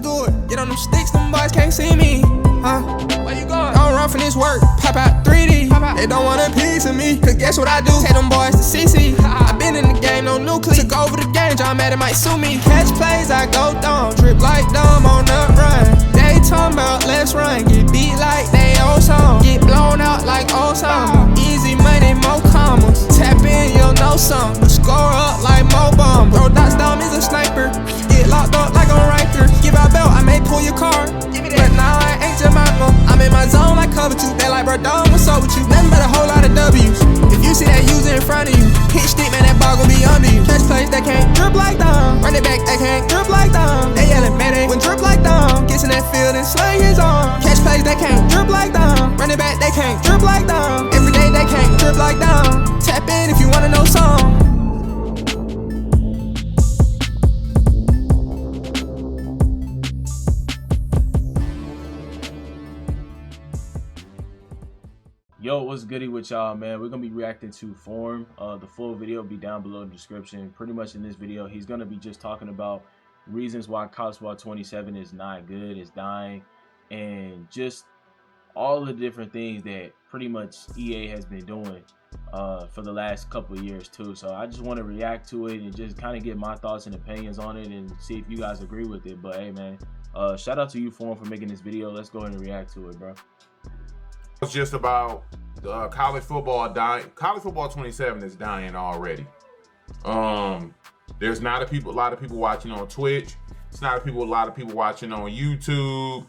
do it. Get on them sticks, them boys can't see me. Where you going? Don't run from this work. Pop out 3D. They don't want a piece of me. Cause guess what I do? Take them boys to CC. I been in the game, no nuclear. Took over the game, John Madden might sue me. Catch plays, I go dumb. Drip like dumb on the run. They talking about let's run. Get beat like they old song. Get blown out like old song. Easy money, more commas. Tap in, you'll know some. Score up like Mo Bomb. Bro, Dots Dom is a sniper. Get locked up like on Riker. Give out belt, I may pull your car. But now I ain't Jemima. I'm in my zone like cover 2. They like, bro, Dom, what's up with you? Nothing but a whole lot of W's. If you see that user in front of you, hit stick, man, that ball gon' be under you. Catch plays that can't drip like Dom. Run it back, they can't drip like Dom. They yelling, man, they wouldn't drip like Dom. Gets in that field and slang his arm. Catch plays that can't drip like Dom. Run it back, they can't drip like Dom. Every day they can't drip like Dom. Tap in if you wanna know some. Yo, what's goody with y'all, man? We're gonna be reacting to Form. The full video will be down below in the description. Pretty much in this video, he's gonna be just talking about reasons why College Football 27 is not good, is dying, and just all the different things that pretty much EA has been doing for the last couple of years too. So I just want to react to it and just kind of get my thoughts and opinions on it and see if you guys agree with it. But hey, man, shout out to you, Form, for making this video. Let's go ahead and react to it, bro. It's just about college football dying. College football 27 is dying already. There's not a lot of people watching on Twitch. It's not a lot of people watching on YouTube.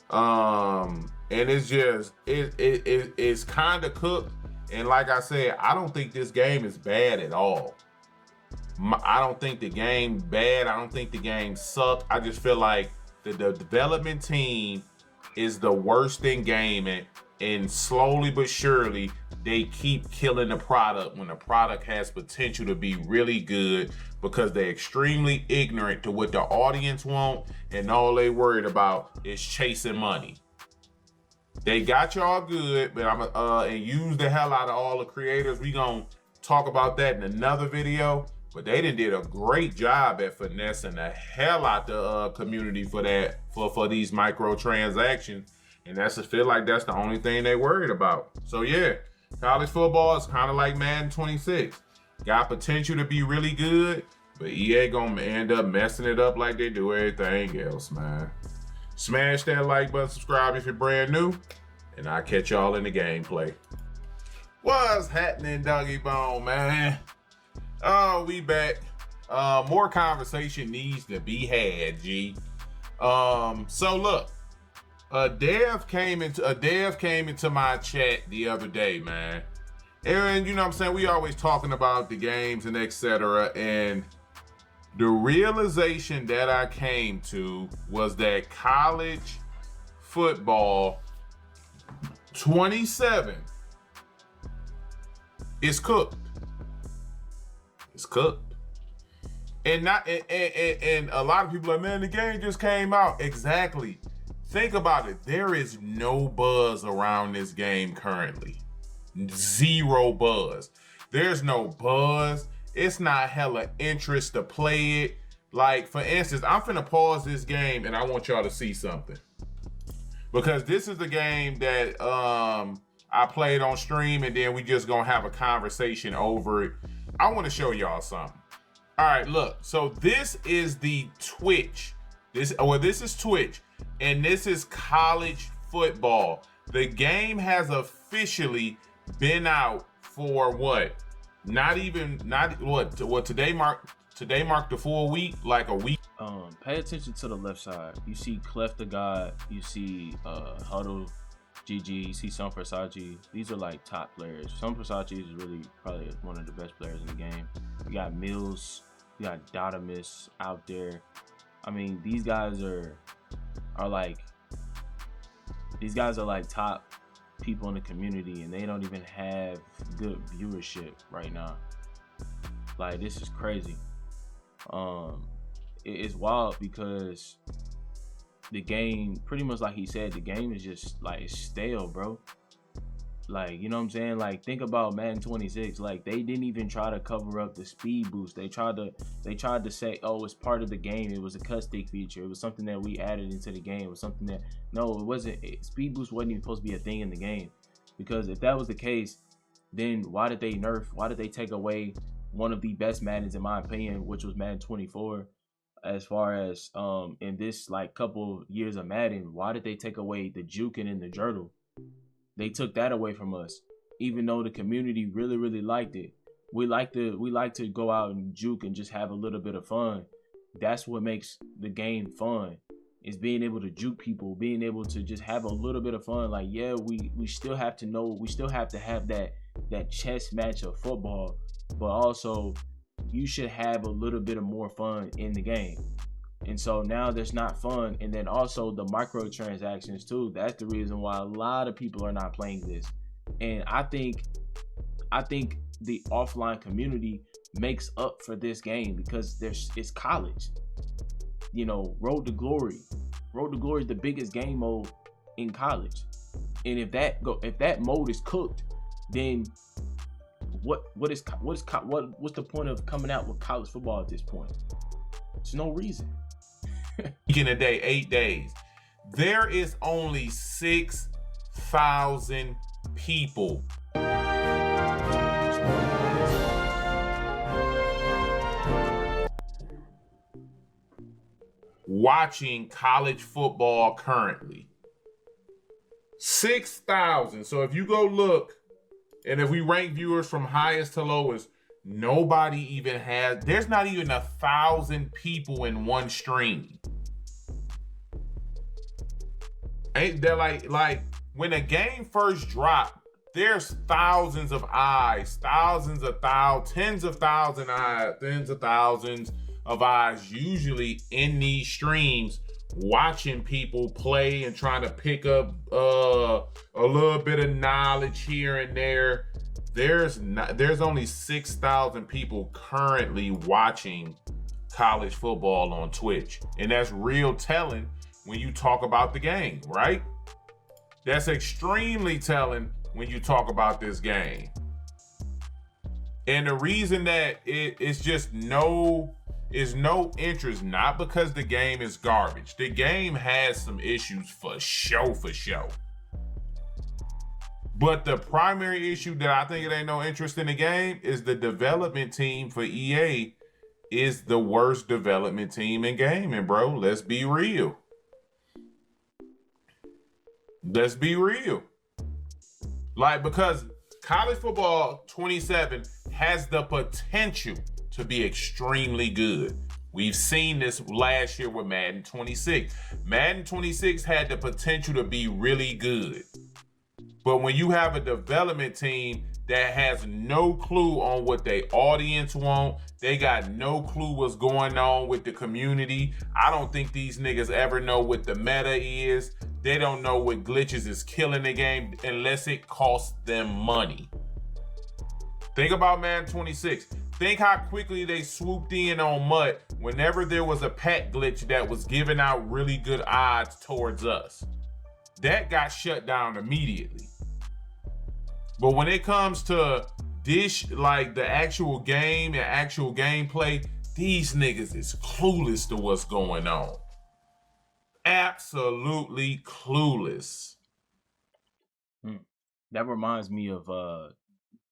And it's just it's kind of cooked. And like I said, I don't think this game is bad at all. I don't think the game bad. I don't think the game sucked. I just feel like the development team is the worst in gaming. And slowly but surely, they keep killing the product when the product has potential to be really good because they're extremely ignorant to what the audience want, and all they worried about is chasing money. They got y'all good, but I'm and use the hell out of all the creators. We gonna talk about that in another video, but they did a great job at finessing the hell out the community for that, for these microtransactions. And I feel like that's the only thing they worried about. So yeah, college football is kind of like Madden 26. Got potential to be really good, but EA gonna end up messing it up like they do everything else, man. Smash that like button, subscribe if you're brand new, and I'll catch y'all in the gameplay. What's happening, Doggy Bone, man? Oh, we back. More conversation needs to be had, G. So look. A dev came into my chat the other day, man. And you know what I'm saying? We always talking about the games and etc. And the realization that I came to was that college football 27 is cooked. It's cooked. And a lot of people are like, man, the game just came out. Exactly. Think about it. There is no buzz around this game currently. Zero buzz. There's no buzz. It's not hella interest to play it. Like, for instance, I'm finna pause this game and I want y'all to see something. Because this is the game that I played on stream and then we just gonna have a conversation over it. I wanna show y'all something. All right, look. So this is the Twitch. This is Twitch. And this is college football. The game has officially been out for what? Today marked the full week, like a week. Pay attention to the left side. You see Clef the God, you see Huddle, GG, you see Some Versace. These are like top players. Some Versace is really probably one of the best players in the game. You got Mills, you got Dotamus out there. I mean, these guys are like top people in the community, and they don't even have good viewership right now. Like, this is crazy. It's wild because the game, pretty much like he said, the game is just like stale, bro. Like, you know what I'm saying? Like, think about Madden 26. Like, they didn't even try to cover up the speed boost. They tried to say, oh, it's part of the game. It was a cut stick feature. It was something that we added into the game. It was something that, no, it wasn't. Speed boost wasn't even supposed to be a thing in the game. Because if that was the case, then why did they take away one of the best Maddens, in my opinion, which was Madden 24? As far as in this like couple years of Madden, why did they take away the juking and the jurtle? They took that away from us, even though the community really liked it. We like to go out and juke and just have a little bit of fun. That's what makes the game fun, is being able to juke people, being able to just have a little bit of fun. Like, yeah, we still have to know, we still have to have that chess match of football, but also you should have a little bit of more fun in the game. And so now there's not fun. And then also the microtransactions too. That's the reason why a lot of people are not playing this. And I think the offline community makes up for this game, because it's college. You know, Road to Glory is the biggest game mode in college. And if that mode is cooked, then what's the point of coming out with college football at this point? There's no reason. In a day, 8 days, there is only 6,000 people watching college football currently. 6,000. So if you go look, and if we rank viewers from highest to lowest, there's not even 1,000 people in one stream. They're like when a game first dropped, there's thousands of eyes, tens of thousands of eyes usually in these streams, watching people play and trying to pick up a little bit of knowledge here and there. There's only 6,000 people currently watching college football on Twitch, and that's real telling when you talk about the game, right? That's extremely telling when you talk about this game. And the reason that it's just no interest, not because the game is garbage. The game has some issues for sure. But the primary issue that I think it ain't no interest in the game is the development team for EA is the worst development team in gaming, bro. Let's be real. Like, because college football 27 has the potential to be extremely good. We've seen this last year with Madden 26. Madden 26 had the potential to be really good. But when you have a development team that has no clue on what their audience want, they got no clue what's going on with the community. I don't think these niggas ever know what the meta is. They don't know what glitches is killing the game unless it costs them money. Think about Madden 26. Think how quickly they swooped in on MUT whenever there was a pack glitch that was giving out really good odds towards us. That got shut down immediately. But when it comes to this, like the actual game and actual gameplay, these niggas is clueless to what's going on. Absolutely clueless. That reminds me of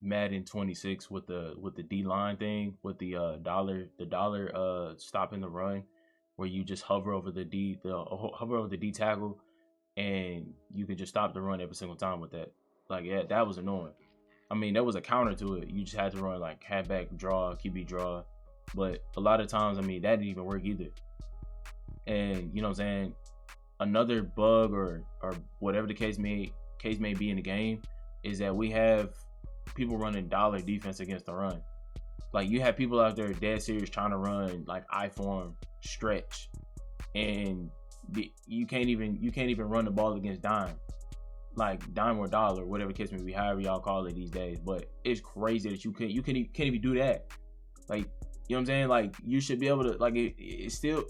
Madden 26 with the D-line thing, with the dollar stopping the run, where you just hover over the D tackle, and you can just stop the run every single time with that. Like, yeah, that was annoying. I mean, there was a counter to it. You just had to run like halfback draw, QB draw. But a lot of times, I mean, that didn't even work either. And you know what I'm saying? Another bug or whatever the case may be in the game is that we have people running dollar defense against the run. Like, you have people out there dead serious trying to run like I-form stretch, and you can't even run the ball against dime. Like dime or dollar, whatever the case may be, however y'all call it these days. But it's crazy that you can't even do that. Like, you know what I'm saying? Like, you should be able to, like, it's still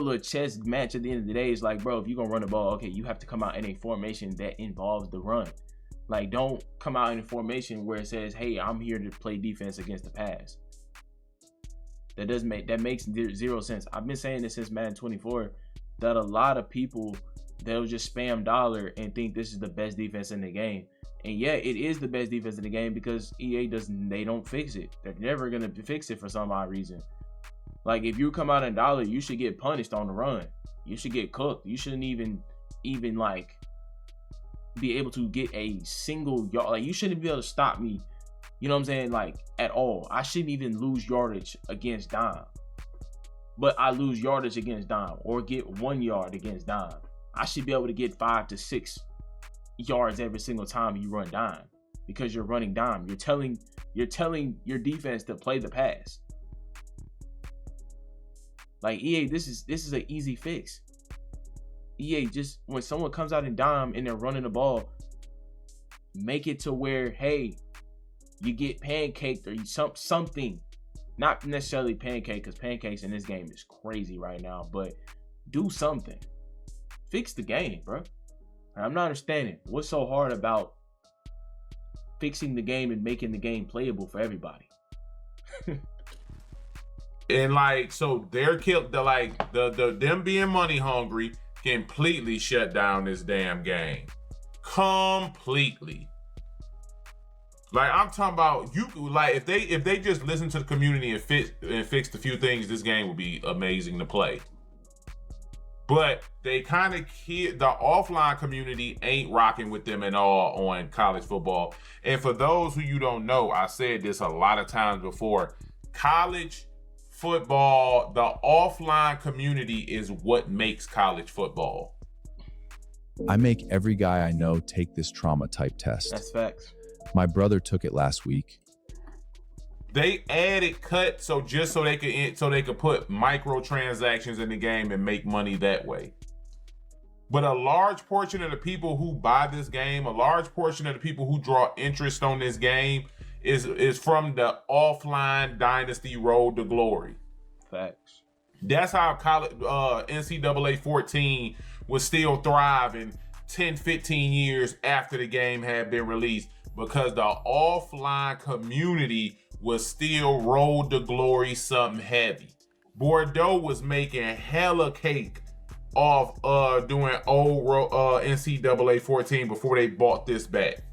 a chess match at the end of the day. It's like, bro, if you're gonna run the ball, okay, you have to come out in a formation that involves the run. Like, don't come out in a formation where it says, hey, I'm here to play defense against the pass. That makes zero sense. I've been saying this since Madden 24, that a lot of people, they'll just spam dollar and think this is the best defense in the game. And yeah, it is the best defense in the game because EA they don't fix it. They're never gonna fix it for some odd reason. Like, if you come out in dollar, you should get punished on the run. You should get cooked. You shouldn't even like be able to get a single yard. Like, you shouldn't be able to stop me, you know what I'm saying, like, at all. I shouldn't even lose yardage against Dom, but I lose yardage against Dom, or get 1 yard against Dom. I should be able to get 5 to 6 yards every single time you run Dom, because you're running Dom. You're telling your defense to play the pass. Like, EA, this is an easy fix. EA, just when someone comes out in Dom and they're running the ball, make it to where, hey, you get pancaked or something. Not necessarily pancake, because pancakes in this game is crazy right now, but do something. Fix the game, bro. I'm not understanding what's so hard about fixing the game and making the game playable for everybody. And like, so they're killed. Them being money hungry completely shut down this damn game. Completely. Like, I'm talking about, you like, if they just listen to the community and fixed a few things, this game would be amazing to play. But they kind of the offline community ain't rocking with them at all on college football. And for those who you don't know, I said this a lot of times before, college football, the offline community is what makes college football. I make every guy I know take this trauma type test. That's facts. My brother took it last week. They added cut so they could put microtransactions in the game and make money that way. But a large portion of the people who buy this game, a large portion of the people who draw interest on this game is from the offline dynasty road to glory. Facts. That's how college NCAA 14 was still thriving 10, 15 years after the game had been released, because the offline community was still road to glory something heavy. Bordeaux was making hella cake off doing old NCAA 14 before they bought this back.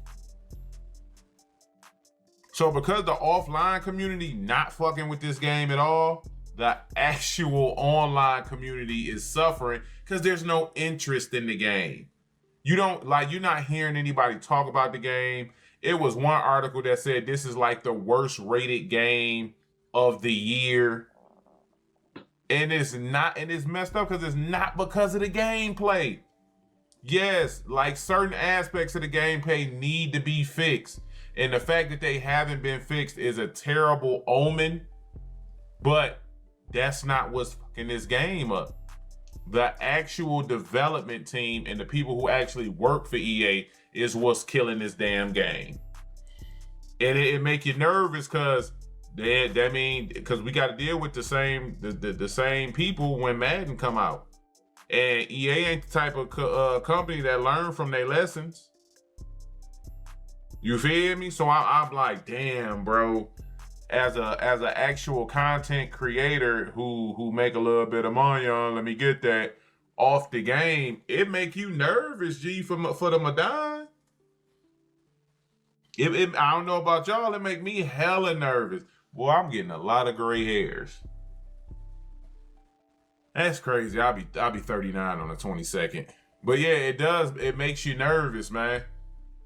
So because the offline community not fucking with this game at all, the actual online community is suffering because there's no interest in the game. You're not hearing anybody talk about the game. It was one article that said this is like the worst rated game of the year. And it's not, and it's messed up because it's not because of the gameplay. Yes, like, certain aspects of the gameplay need to be fixed. And the fact that they haven't been fixed is a terrible omen. But that's not what's fucking this game up. The actual development team and the people who actually work for EA is what's killing this damn game. And it make you nervous because because we got to deal with the same people when Madden come out. And EA ain't the type of company that learn from their lessons. You feel me? So I'm like, damn, bro. As an actual content creator who make a little bit of money on, let me get that, off the game, it make you nervous, G, for the Madon. I don't know about y'all, it make me hella nervous. Boy, I'm getting a lot of gray hairs. That's crazy. I'll be 39 on the 22nd. But yeah, it makes you nervous, man.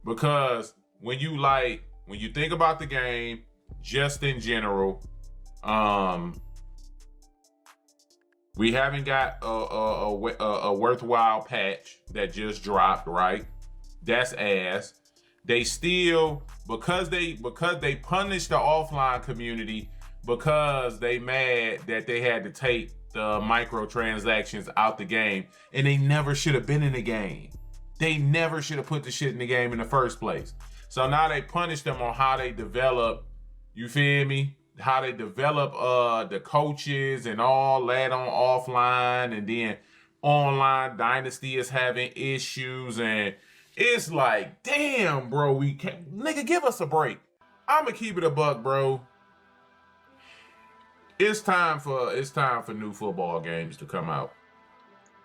Because when you think about the game, just in general, we haven't got a worthwhile patch that just dropped, right? That's ass. They still, because they punished the offline community because they mad that they had to take the microtransactions out the game, and they never should have been in the game. They never should have put the shit in the game in the first place. So now they punish them on how they develop, you feel me? How they develop the coaches and all that on offline, and then online dynasty is having issues, and it's like, damn, bro, we can't, nigga, give us a break. I'ma keep it a buck, bro. It's time for new football games to come out.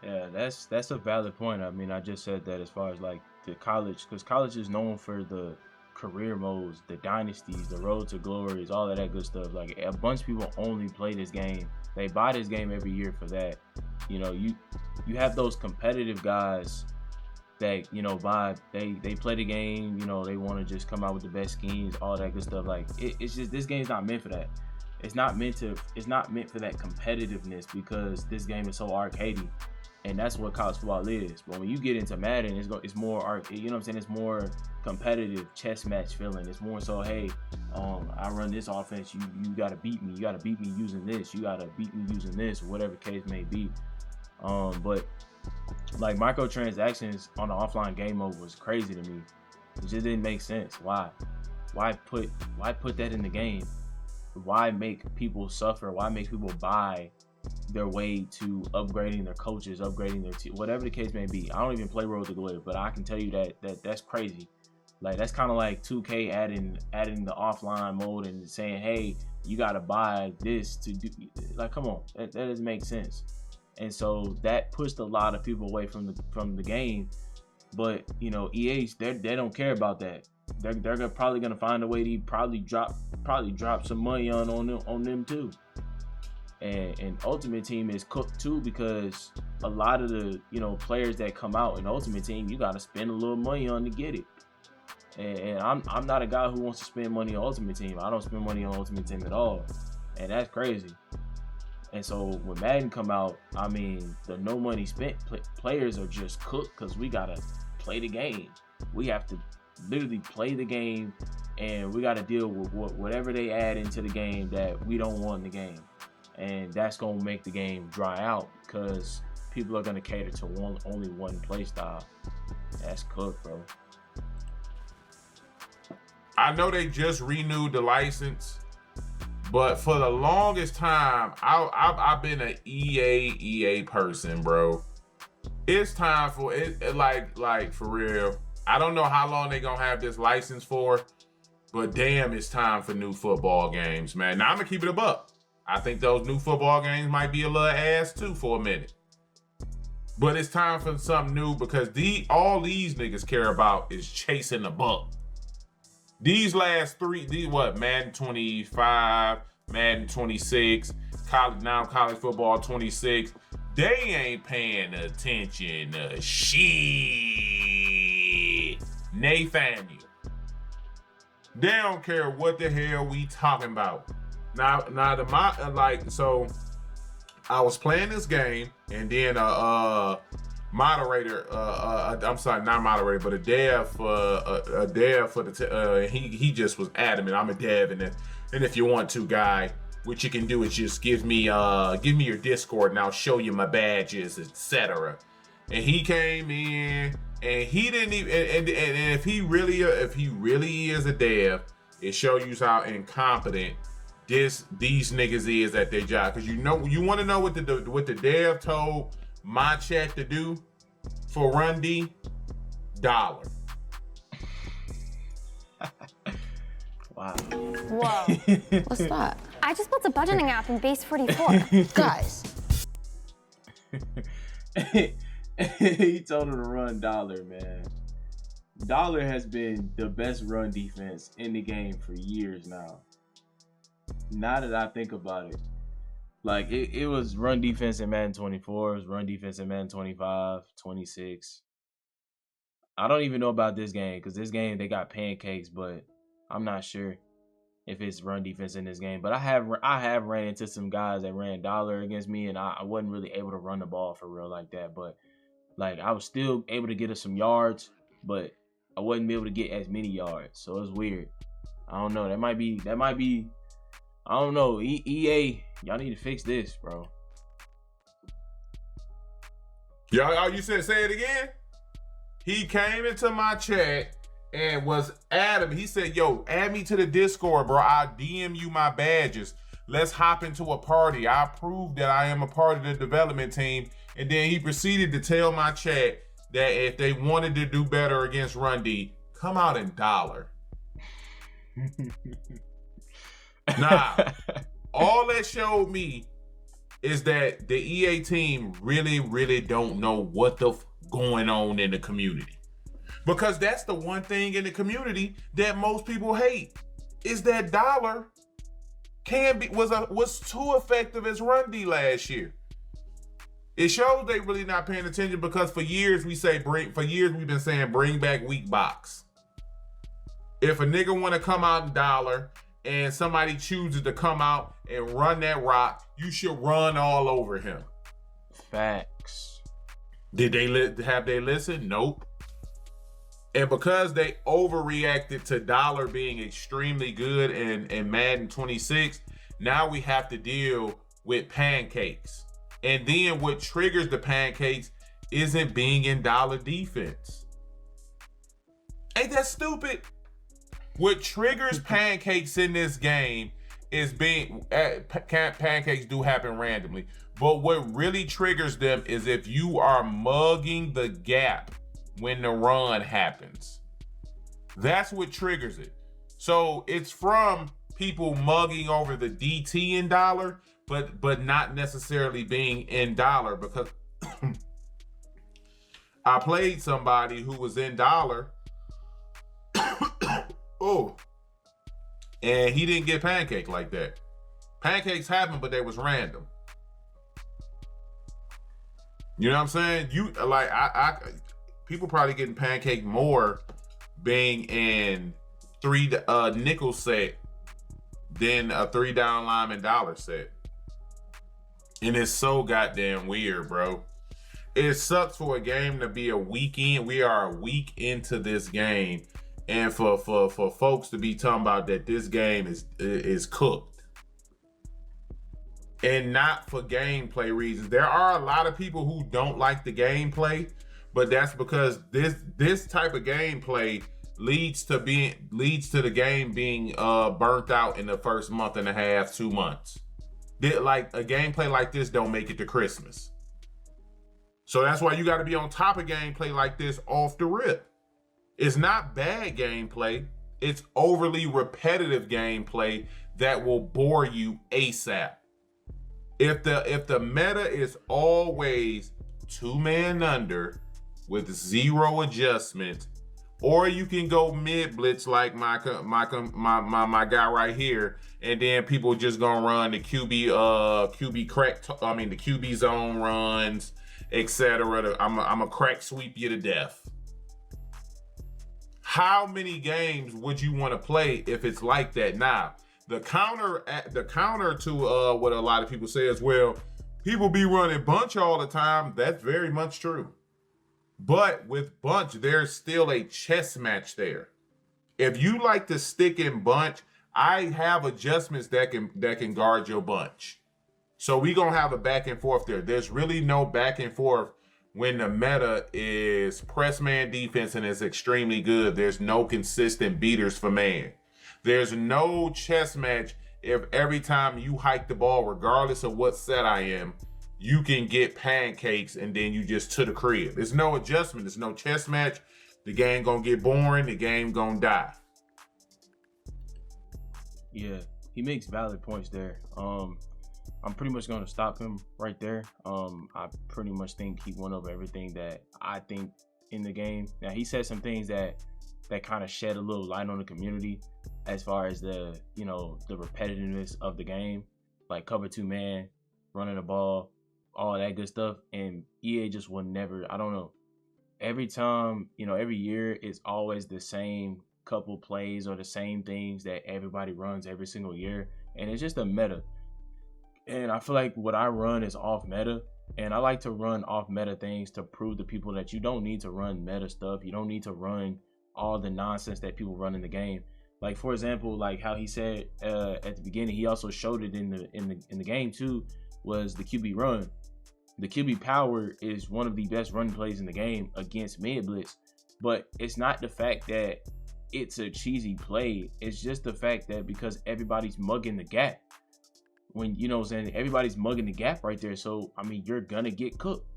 Yeah, that's a valid point. I mean, I just said that as far as like the college, because college is known for the career modes, the dynasties, the road to glories, all of that good stuff. Like a bunch of people only play this game. They buy this game every year for that. You know, you have those competitive guys that, you know, they play the game, you know, they want to just come out with the best schemes, all that good stuff. Like it's just, this game's not meant for that. It's not meant for that competitiveness, because this game is so arcadey, and that's what college football is. But when you get into Madden, it's more you know what I'm saying? It's more competitive, chess match feeling. It's more so, hey, I run this offense, you gotta beat me. You gotta beat me using this. You gotta beat me using this, whatever case may be. But like microtransactions on the offline game mode was crazy to me. It just didn't make sense. Why put that in the game? Why make people suffer? Why make people buy their way to upgrading their coaches, upgrading their team, whatever the case may be? I don't even play Road to Glory, but I can tell you that's crazy. Like that's kind of like 2K adding the offline mode and saying, hey, you gotta buy this to do. Like, come on, that doesn't make sense. And so that pushed a lot of people away from the game. But you know, EA, they don't care about that. They're probably gonna find a way to probably drop some money on them too. And Ultimate Team is cooked too, because a lot of the, you know, players that come out in Ultimate Team, you gotta spend a little money on to get it. And I'm not a guy who wants to spend money on Ultimate Team. I don't spend money on Ultimate Team at all, and that's crazy. And so when Madden come out, I mean, the no money spent players are just cooked, because we gotta play the game. We have to literally play the game, and we got to deal with whatever they add into the game that we don't want in the game, and that's gonna make the game dry out, because people are gonna cater to only one play style. That's cooked, bro. I know they just renewed the license, but for the longest time, I've been an EA person, bro. It's time for it, like for real. I don't know how long they gonna have this license for, but damn, it's time for new football games, man. Now I'm gonna keep it a buck. I think those new football games might be a little ass too for a minute, but it's time for something new, because all these niggas care about is chasing the buck. These last three, Madden 25, Madden 26, college football 26, they ain't paying attention to shit. Nathaniel. They don't care what the hell we talking about. Now so I was playing this game, and then moderator, I'm sorry, not moderator, but a dev for the he just was adamant, I'm a dev, and if you want to, guy, what you can do is just give me your Discord and I'll show you my badges, etc. And he came in, and he didn't even, and if he really is a dev, it shows you how incompetent these niggas is at their job. Because you want to know what the dev told my chat to do for Run D? $1. Wow. Whoa. What's that? I just built a budgeting app in Base 44. Guys. He told him to run $1, man. $1 has been the best run defense in the game for years now. Now that I think about it, like it was run defense in Madden 24, it was run defense in Madden 25, 26. I don't even know about this game, because this game they got pancakes, but I'm not sure if it's run defense in this game. But I have ran into some guys that ran $1 against me, and I wasn't really able to run the ball for real like that. But like I was still able to get us some yards, but I wasn't able to get as many yards. So it was weird. I don't know. That might be. I don't know. EA, y'all need to fix this, bro. Y'all, you said say it again? He came into my chat and was adamant. He said, yo, add me to the Discord, bro. I'll DM you my badges. Let's hop into a party. I proved that I am a part of the development team. And then he proceeded to tell my chat that if they wanted to do better against run D, come out in dollar. Nah, all that showed me is that the EA team really don't know what the going on in the community. Because that's the one thing in the community that most people hate, is that dollar was too effective as run D last year. It shows they really not paying attention, because for years we've been saying bring back weak box. If a nigga want to come out in dollar and somebody chooses to come out and run that rock, you should run all over him. Facts. Did have they listened? Nope. And because they overreacted to dollar being extremely good in Madden 26, now we have to deal with pancakes. And then what triggers the pancakes isn't being in dollar defense. Ain't that stupid? What triggers pancakes in this game is pancakes do happen randomly, but what really triggers them is if you are mugging the gap when the run happens. That's what triggers it. So it's from people mugging over the DT in dollar, but not necessarily being in dollar, because I played somebody who was in dollar. Oh, and he didn't get pancake like that. Pancakes happen, but they was random. You know what I'm saying? People probably getting pancake more being in 3 nickel set than a 3 down lineman dollar set. And it's so goddamn weird, bro. It sucks for a game to be a weekend. We are a week into this game, and for folks to be talking about that this game is cooked, and not for gameplay reasons. There are a lot of people who don't like the gameplay, but that's because this type of gameplay leads to the game being burnt out in the first month and a half, 2 months. Like a gameplay like this don't make it to Christmas. So that's why you got to be on top of gameplay like this off the rip. It's not bad gameplay. It's overly repetitive gameplay that will bore you ASAP. If the meta is always 2-man under with 0 adjustments, or you can go mid blitz like my guy right here, and then people just gonna run the QB zone runs, etc. I'm a crack sweep you to death. How many games would you want to play if it's like that? Now, the counter to what a lot of people say is, well, people be running bunch all the time. That's very much true. But with bunch, there's still a chess match there. If you like to stick in bunch, I have adjustments that can guard your bunch. So we gonna have a back and forth there. There's really no back and forth when the meta is press man defense and it's extremely good. There's no consistent beaters for man. There's no chess match if every time you hike the ball, regardless of what set I am, you can get pancakes and then you just to the crib. There's no adjustment. There's no chess match. The game gonna get boring. The game gonna die. Yeah, he makes valid points there. I'm pretty much going to stop him right there. I pretty much think he went over everything that I think in the game. Now, he said some things that kind of shed a little light on the community as far as the repetitiveness of the game, like cover 2 man, running the ball, all that good stuff. And EA just will never, I don't know. Every time, every year it's always the same couple plays or the same things that everybody runs every single year. And it's just a meta. And I feel like what I run is off meta, and I like to run off meta things to prove to people that you don't need to run meta stuff. You don't need to run all the nonsense that people run in the game. Like, for example, like how he said at the beginning, he also showed it in the game too, was the QB run. The QB power is one of the best run plays in the game against mid blitz, but it's not the fact that it's a cheesy play. It's just the fact that because everybody's mugging the gap. When everybody's mugging the gap right there, so I mean you're gonna get cooked.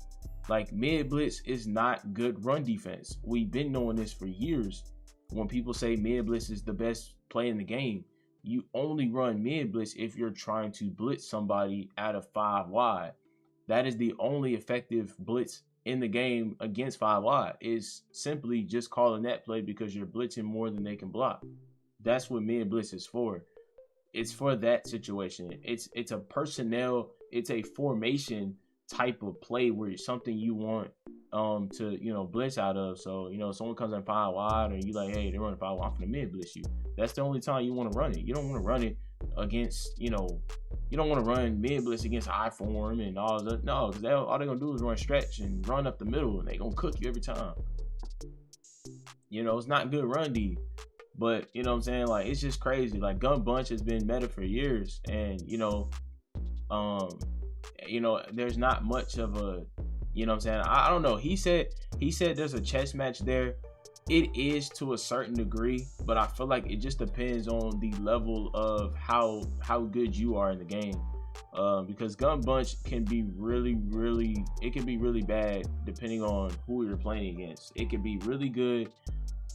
Like, mid blitz is not good run defense. We've been knowing this for years. When people say mid blitz is the best play in the game, you only run mid blitz if you're trying to blitz somebody out of 5 wide. That is the only effective blitz in the game against 5 wide, is simply just calling that play because you're blitzing more than they can block. That's what mid blitz is for. It's for that situation. It's a personnel, it's a formation type of play where it's something you want to, you know, blitz out of. So, you know, someone comes in 5 wide and you like, hey, they're running 5 wide, I'm gonna mid blitz you. That's the only time you want to run it. You don't want to run it against, you know, you don't want to run mid blitz against I form and all that. No, because all they're gonna do is run stretch and run up the middle, and they're gonna cook you every time. You know, it's not good run D. But, you know what I'm saying? Like, it's just crazy. Like, gun bunch has been meta for years. And, you know, there's not much of a, you know what I'm saying? I don't know. He said there's a chess match there. It is to a certain degree, but I feel like it just depends on the level of how good you are in the game. Because gun bunch can be really bad depending on who you're playing against. It can be really good.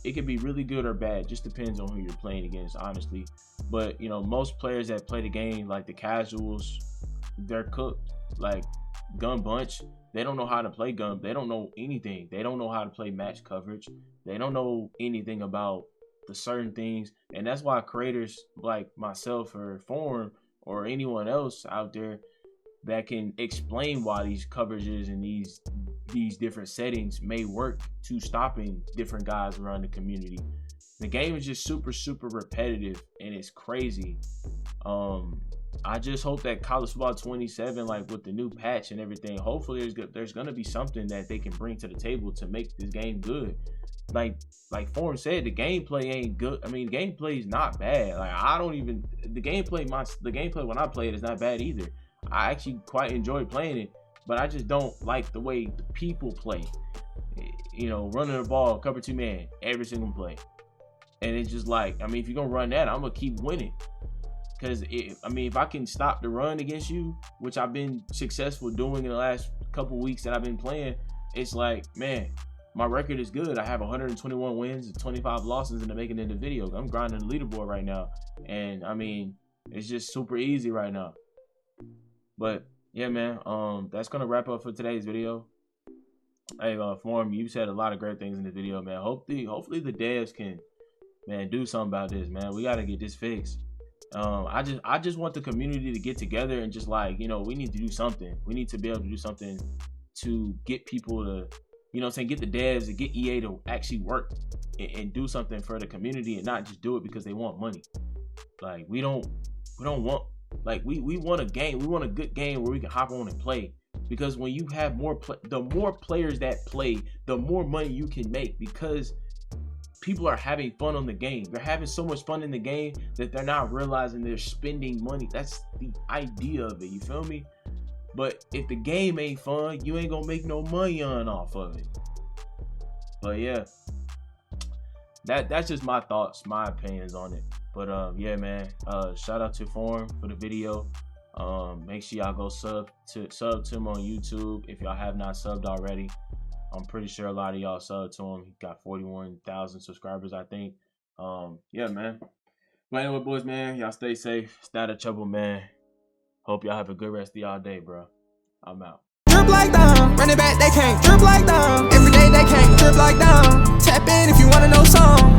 It can be really good or bad. Just depends on who you're playing against, honestly. But, you know, most players that play the game, like the casuals, they're cooked. Like, gun bunch, they don't know how to play gun. They don't know anything. They don't know how to play match coverage. They don't know anything about the certain things. And that's why creators like myself or Form or anyone else out there that can explain why these coverages and these different settings may work to stopping different guys around the community. The game is just super repetitive and it's crazy. I just hope that College Football 27, like with the new patch and everything, hopefully there's gonna be something that they can bring to the table to make this game good. Like Form said, the gameplay ain't good. I mean, gameplay is not bad. Like, the gameplay when I play it is not bad either. I actually quite enjoy playing it, but I just don't like the way the people play. You know, running the ball, cover 2 man, every single play. And it's just like, I mean, if you're going to run that, I'm going to keep winning. Because, if I can stop the run against you, which I've been successful doing in the last couple weeks that I've been playing, it's like, man, my record is good. I have 121 wins and 25 losses in the making of the video. I'm grinding the leaderboard right now. And, I mean, it's just super easy right now. But yeah, man, that's gonna wrap up for today's video. Hey, Form, you said a lot of great things in the video, man. Hopefully the devs can, man, do something about this, man. We gotta get this fixed. I just want the community to get together and just, like, you know, we need to do something. We need to be able to do something to get people to, you know what I'm saying, get the devs and get EA to actually work and do something for the community and not just do it because they want money. Like, we don't want. Like, we want a game. We want a good game where we can hop on and play. Because when you have the more players that play, the more money you can make. Because people are having fun on the game. They're having so much fun in the game that they're not realizing they're spending money. That's the idea of it. You feel me? But if the game ain't fun, you ain't gonna make no money off of it. But yeah, that's just my thoughts, my opinions on it. But yeah, man, shout out to Form for the video. Make sure y'all go sub to him on YouTube if y'all have not subbed already. I'm pretty sure a lot of y'all subbed to him. He got 41,000 subscribers, I think. Yeah, man. But anyway, boys, man, y'all stay safe, stay out of trouble, man. Hope y'all have a good rest of y'all day, bro. I'm out. DripLikeDom, run it back, they can't drip like dumb. Every day they can't drip like dumb. Tap in if you wanna know some.